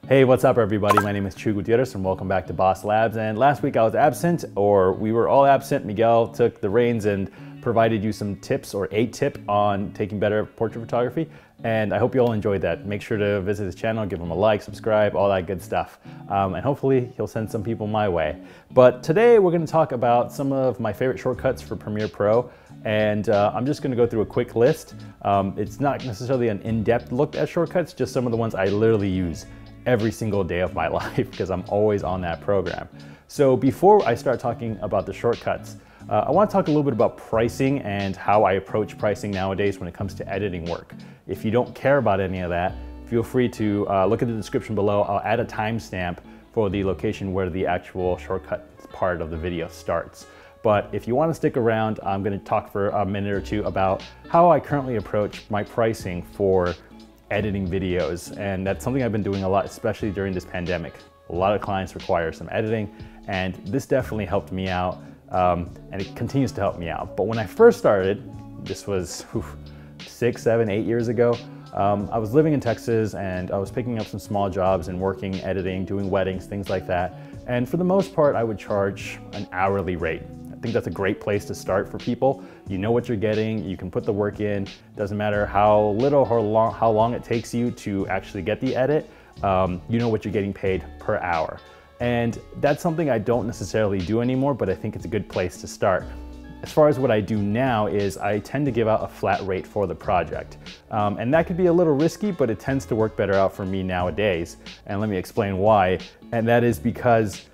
Hey, what's up everybody? My name is Chuy and welcome back to Boss Labs. And last week I was absent, or we were all absent. Miguel took the reins and provided you some tips, or a tip on taking better portrait photography. And I hope you all enjoyed that. Make sure to visit his channel, give him a like, subscribe, all that good stuff. And hopefully he'll send some people my way. But today we're gonna talk about some of my favorite shortcuts for Premiere Pro. And I'm just gonna go through a quick list. It's not necessarily an in-depth look at shortcuts, just some of the ones I literally use every single day of my life because I'm always on that program. So before I start talking about the shortcuts, I want to talk a little bit about pricing and how I approach pricing nowadays when it comes to editing work. If you don't care about any of that, feel free to look at the description below. I'll add a timestamp for the location where the actual shortcut part of the video starts. But if you want to stick around, I'm going to talk for a minute or two about how I currently approach my pricing for editing videos. And that's something I've been doing a lot, especially during this pandemic. A lot of clients require some editing, and this definitely helped me out, and it continues to help me out. But when I first started, this was 6, 7, 8 years ago, I was living in Texas and I was picking up some small jobs and working, editing, doing weddings, things like that. And for the most part, I would charge an hourly rate. I think that's a great place to start for people. You know what you're getting, you can put the work in. Doesn't matter how little or how long it takes you to actually get the edit, you know what you're getting paid per hour. And that's something I don't necessarily do anymore, but I think it's a good place to start. As far as what I do now is I tend to give out a flat rate for the project. And that could be a little risky, but it tends to work better out for me nowadays. And let me explain why. And that is because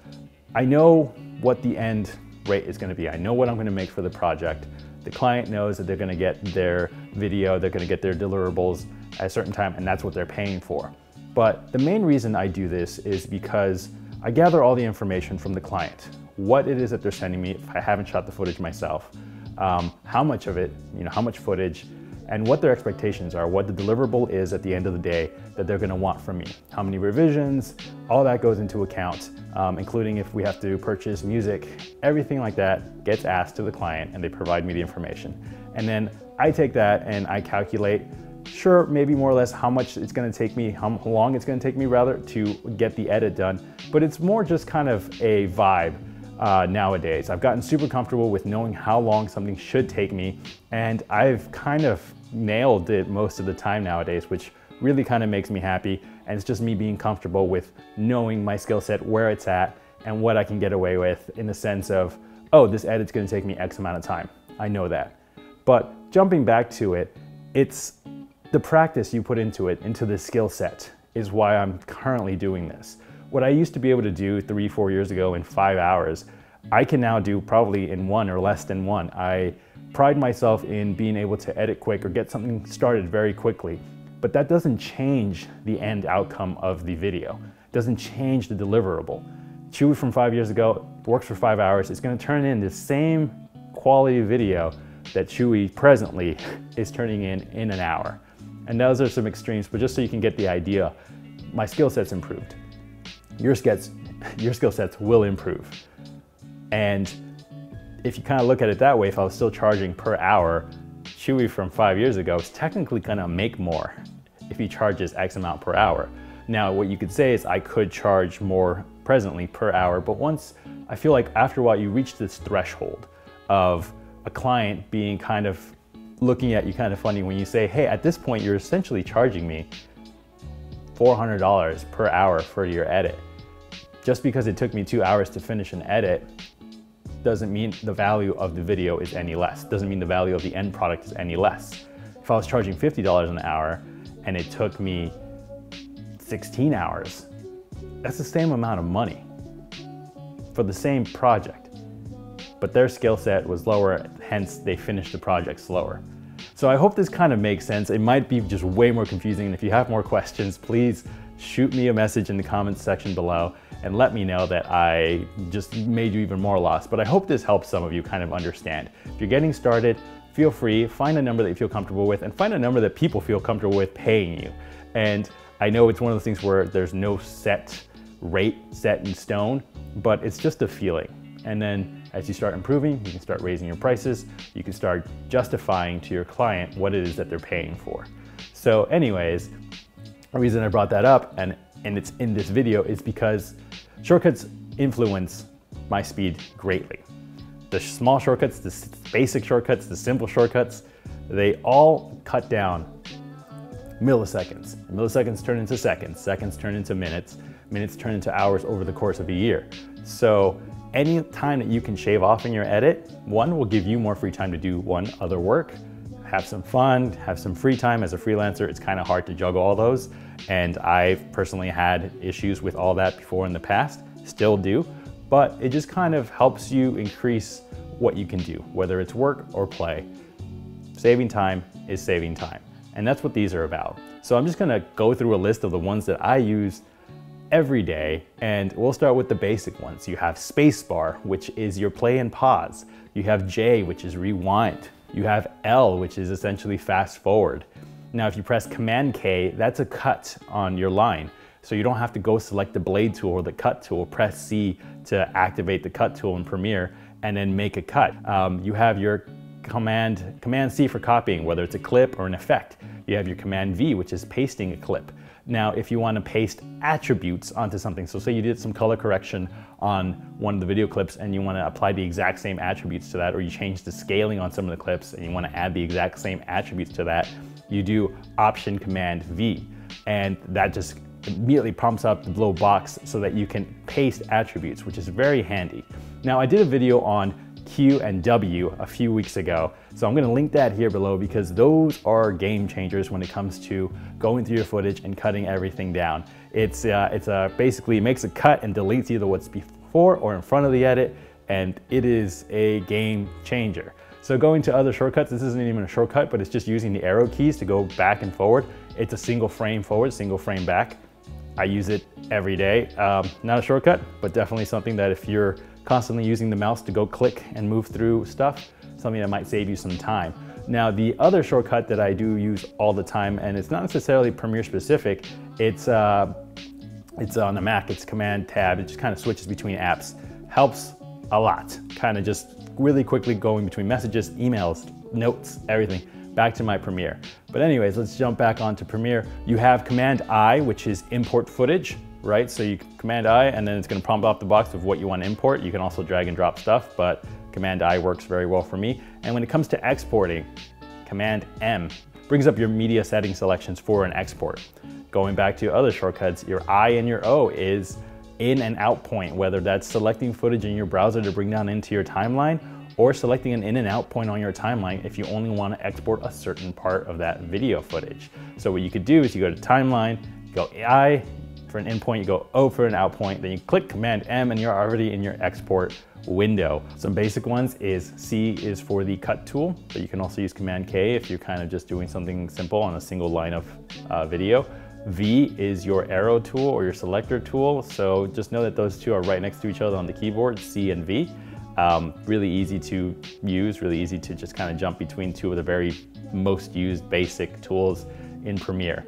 I know what the end rate is going to be. I know what I'm going to make for the project. The client knows that they're going to get their video, they're going to get their deliverables at a certain time, and that's what they're paying for. But the main reason I do this is because I gather all the information from the client, what it is that they're sending me if I haven't shot the footage myself, how much of it, how much footage, and what their expectations are, what the deliverable is at the end of the day that they're gonna want from me. How many revisions, all that goes into account, including if we have to purchase music, everything like that gets asked to the client and they provide me the information. And then I take that and I calculate, sure, maybe more or less how much it's gonna take me, how long it's gonna take me rather to get the edit done. But it's more just kind of a vibe. Nowadays. I've gotten super comfortable with knowing how long something should take me, and I've kind of nailed it most of the time nowadays, which really kind of makes me happy. And it's just me being comfortable with knowing my skill set, where it's at, and what I can get away with in the sense of, oh, this edit's gonna take me X amount of time. I know that. But jumping back to it, it's the practice you put into it, into the skill set, is why I'm currently doing this. What I used to be able to do 3, 4 years ago in 5 hours, I can now do probably in 1 or less than 1. I pride myself in being able to edit quick or get something started very quickly, but that doesn't change the end outcome of the video. It doesn't change the deliverable. Chuy from 5 years ago works for 5 hours. It's gonna turn in the same quality video that Chuy presently is turning in an hour. And those are some extremes, but just so you can get the idea, my skill set's improved. Your skill sets will improve. And if you kind of look at it that way, if I was still charging per hour, Chuy from 5 years ago is technically gonna make more if he charges X amount per hour. Now, what you could say is I could charge more presently per hour, but I feel like after a while you reach this threshold of a client being kind of looking at you kind of funny when you say, hey, at this point you're essentially charging me $400 per hour for your edit. Just because it took me 2 hours to finish an edit doesn't mean the value of the video is any less. Doesn't mean the value of the end product is any less. If I was charging $50 an hour and it took me 16 hours, that's the same amount of money for the same project. But their skill set was lower, hence they finished the project slower. So I hope this kind of makes sense. It might be just way more confusing. And if you have more questions, please shoot me a message in the comments section below and let me know that I just made you even more lost. But I hope this helps some of you kind of understand. If you're getting started, feel free, find a number that you feel comfortable with and find a number that people feel comfortable with paying you. And I know it's one of those things where there's no set rate set in stone, but it's just a feeling. And then as you start improving, you can start raising your prices. You can start justifying to your client what it is that they're paying for. So anyways, the reason I brought that up, and and it's in this video is because shortcuts influence my speed greatly. The small shortcuts, the basic shortcuts, the simple shortcuts, they all cut down milliseconds. Milliseconds turn into seconds, seconds turn into minutes, minutes turn into hours over the course of a year. So any time that you can shave off in your edit, one, will give you more free time to do one other work, have some fun, have some free time. As a freelancer, it's kind of hard to juggle all those. And I've personally had issues with all that before in the past, still do, but it just kind of helps you increase what you can do, whether it's work or play. Saving time is saving time. And that's what these are about. So I'm just gonna go through a list of the ones that I use every day, and we'll start with the basic ones. You have spacebar, which is your play and pause. You have J, which is rewind. You have L, which is essentially fast forward. Now, if you press Command K, that's a cut on your line. So you don't have to go select the blade tool or the cut tool, press C to activate the cut tool in Premiere, and then make a cut. You have your Command C for copying, whether it's a clip or an effect. You have your Command V, which is pasting a clip. Now, if you want to paste attributes onto something, so say you did some color correction on one of the video clips and you want to apply the exact same attributes to that, or you change the scaling on some of the clips and you want to add the exact same attributes to that, you do Option Command V, and that just immediately prompts up the little box so that you can paste attributes, which is very handy. Now, I did a video on Q and W a few weeks ago, so I'm going to link that here below because those are game changers when it comes to going through your footage and cutting everything down. It's basically makes a cut and deletes either what's before or in front of the edit, and it is a game changer. So going to other shortcuts, this isn't even a shortcut, but it's just using the arrow keys to go back and forward. It's a single frame forward, single frame back. I use it every day. Not a shortcut, but definitely something that if you're constantly using the mouse to go click and move through stuff, something that might save you some time. Now, the other shortcut that I do use all the time, and it's not necessarily Premiere specific, it's on the Mac, it's Command Tab. It just kind of switches between apps. Helps a lot. Kind of just really quickly going between messages, emails, notes, everything, back to my Premiere. But anyways, let's jump back onto Premiere. You have Command I, which is import footage, right? So you Command I, and then it's gonna prompt off the box of what you want to import. You can also drag and drop stuff, but Command I works very well for me. And when it comes to exporting, Command M brings up your media setting selections for an export. Going back to other shortcuts, your I and your O is in and out point, whether that's selecting footage in your browser to bring down into your timeline, or selecting an in and out point on your timeline if you only want to export a certain part of that video footage. So what you could do is you go to timeline, go I for an in point, you go O for an out point, then you click Command M and you're already in your export window. Some basic ones is C is for the cut tool, but you can also use Command K if you're kind of just doing something simple on a single line of video. V is your arrow tool or your selector tool. So just know that those two are right next to each other on the keyboard, C and V. Really easy to use, really easy to just kind of jump between two of the very most used basic tools in Premiere.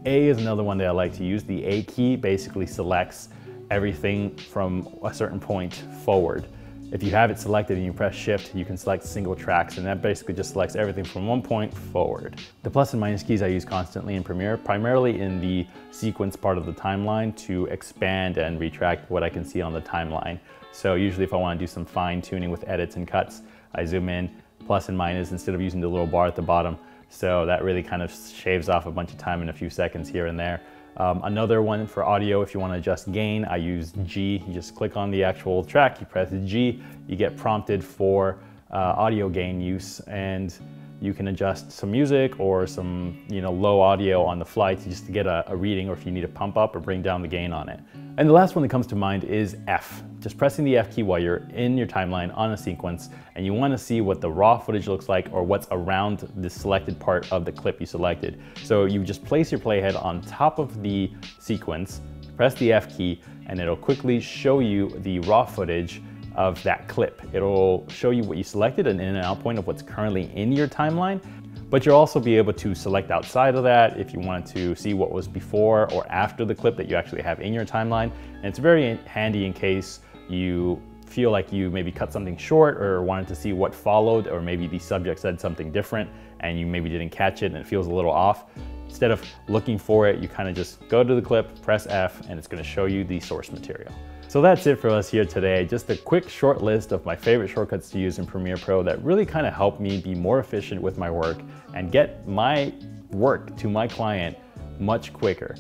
A is another one that I like to use. The A key basically selects everything from a certain point forward. If you have it selected and you press Shift, you can select single tracks, and that basically just selects everything from one point forward. The plus and minus keys I use constantly in Premiere, primarily in the sequence part of the timeline to expand and retract what I can see on the timeline. So usually if I want to do some fine tuning with edits and cuts, I zoom in, plus and minus instead of using the little bar at the bottom. So that really kind of shaves off a bunch of time in a few seconds here and there. Another one for audio, if you want to adjust gain, I use G. You just click on the actual track, you press G, you get prompted for audio gain use, and you can adjust some music or some low audio on the fly just to get a reading, or if you need to pump up or bring down the gain on it. And the last one that comes to mind is F. Just pressing the F key while you're in your timeline on a sequence and you want to see what the raw footage looks like or what's around the selected part of the clip you selected. So you just place your playhead on top of the sequence, press the F key, and it'll quickly show you the raw footage of that clip. It'll show you what you selected, an in and out point of what's currently in your timeline, but you'll also be able to select outside of that if you wanted to see what was before or after the clip that you actually have in your timeline. And it's very handy in case you feel like you maybe cut something short or wanted to see what followed, or maybe the subject said something different and you maybe didn't catch it and it feels a little off. instead of looking for it, you kind of just go to the clip, press F, and it's going to show you the source material. So that's it for us here today. Just a quick short list of my favorite shortcuts to use in Premiere Pro that really kind of help me be more efficient with my work and get my work to my client much quicker.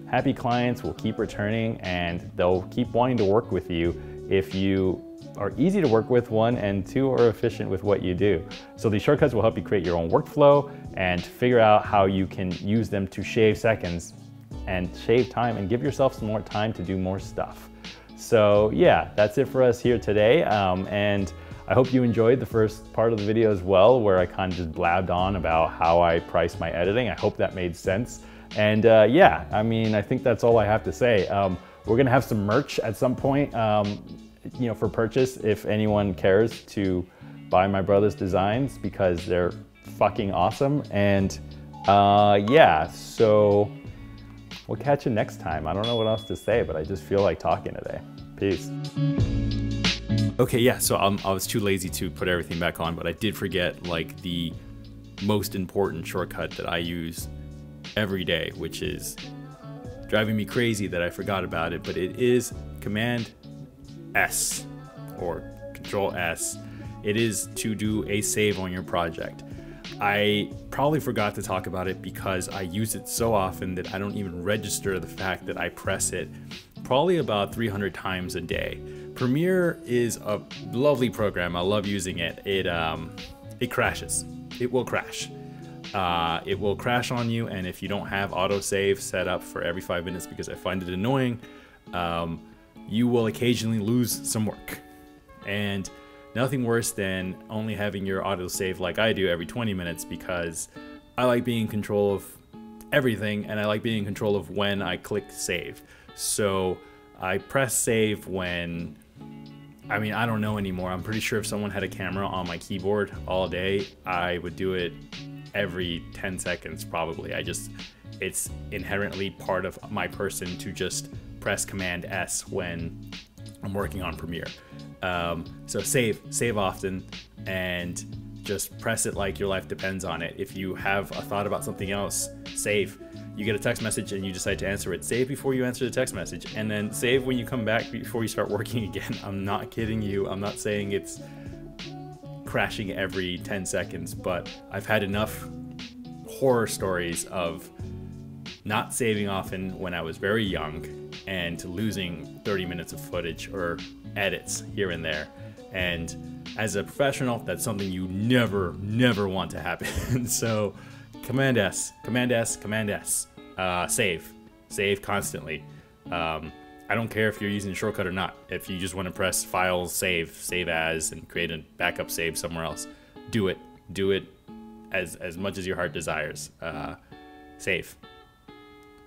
Happy clients will keep returning and they'll keep wanting to work with you if you are easy to work with, one, and two, are efficient with what you do. So these shortcuts will help you create your own workflow and figure out how you can use them to shave seconds and shave time and give yourself some more time to do more stuff. So yeah, that's it for us here today. And I hope you enjoyed the first part of the video as well, where I kind of just blabbed on about how I price my editing. I hope that made sense. And yeah, I mean, I think that's all I have to say. We're gonna have some merch at some point, you know, for purchase if anyone cares to buy my brother's designs, because they're fucking awesome. And yeah, so we'll catch you next time. I don't know what else to say, but I just feel like talking today. Peace. Okay, yeah, so I was too lazy to put everything back on, but I did forget like the most important shortcut that I use every day, which is driving me crazy that I forgot about it, but it is Command S or Control S. It is to do a save on your project. I probably forgot to talk about it because I use it so often that I don't even register the fact that I press it probably about 300 times a day. Premiere is a lovely program. I love using it. It crashes. It will crash. It will crash on you, and if you don't have autosave set up for every 5 minutes, because I find it annoying, you will occasionally lose some work. And nothing worse than only having your autosave like I do every 20 minutes, because I like being in control of everything, and I like being in control of when I click save. So I press save when, I mean, I don't know anymore. I'm pretty sure if someone had a camera on my keyboard all day, I would do it every 10 seconds probably. It's inherently part of my person to just press Command S when I'm working on Premiere. So save often, and just press it like your life depends on it. If you have a thought about something else, save. You get a text message and you decide to answer it, save before you answer the text message, and then save when you come back before you start working again. I'm not kidding you. I'm not saying it's crashing every 10 seconds, but I've had enough horror stories of not saving often when I was very young and losing 30 minutes of footage or edits here and there. And as a professional, that's something you never want to happen. So Command S, Command S, Command S. Save constantly. I don't care if you're using a shortcut or not. If you just want to press File, Save As, and create a backup save somewhere else, do it. Do it as much as your heart desires. Save.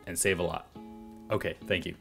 And save a lot. Okay, thank you.